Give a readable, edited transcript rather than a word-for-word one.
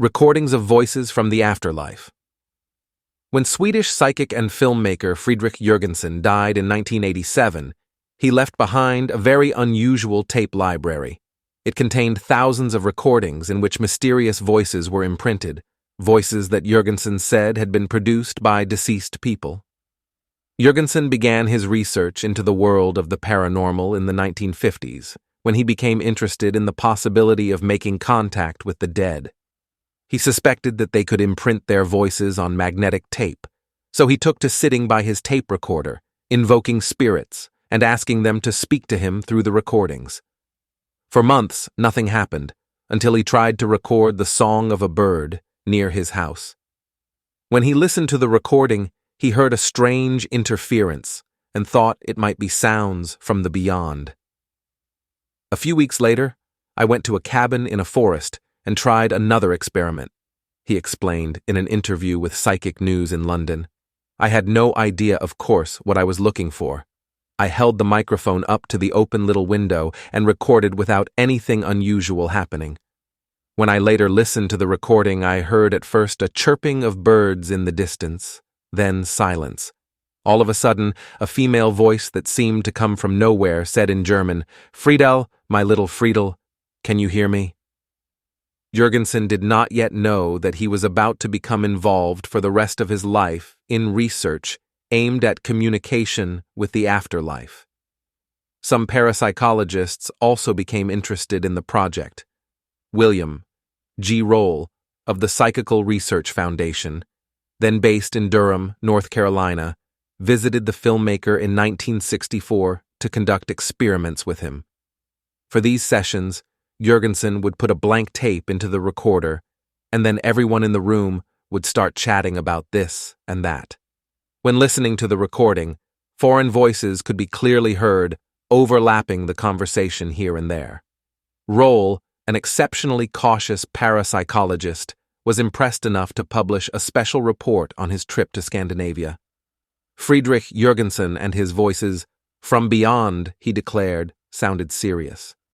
Recordings of Voices from the Afterlife. When Swedish psychic and filmmaker Friedrich Jürgenson died in 1987, he left behind a very unusual tape library. It contained thousands of recordings in which mysterious voices were imprinted, voices that Jürgenson said had been produced by deceased people. Jürgenson began his research into the world of the paranormal in the 1950s, when he became interested in the possibility of making contact with the dead. He suspected that they could imprint their voices on magnetic tape, so he took to sitting by his tape recorder, invoking spirits, and asking them to speak to him through the recordings. For months, nothing happened, until he tried to record the song of a bird near his house. When he listened to the recording, he heard a strange interference and thought it might be sounds from the beyond. A few weeks later, I went to a cabin in a forest and tried another experiment, he explained in an interview with Psychic News in London. I had no idea, of course, what I was looking for. I held the microphone up to the open little window and recorded without anything unusual happening. When I later listened to the recording, I heard at first a chirping of birds in the distance, then silence. All of a sudden, a female voice that seemed to come from nowhere said in German, "Friedel, my little Friedel, can you hear me?" Jürgenson did not yet know that he was about to become involved for the rest of his life in research aimed at communication with the afterlife. Some parapsychologists also became interested in the project. William G. Roll of the Psychical Research Foundation, then based in Durham, North Carolina, visited the filmmaker in 1964 to conduct experiments with him. For these sessions, Jürgenson would put a blank tape into the recorder, and then everyone in the room would start chatting about this and that. When listening to the recording, foreign voices could be clearly heard, overlapping the conversation here and there. Roll, an exceptionally cautious parapsychologist, was impressed enough to publish a special report on his trip to Scandinavia. Friedrich Jürgenson and his voices, from beyond, he declared, sounded serious.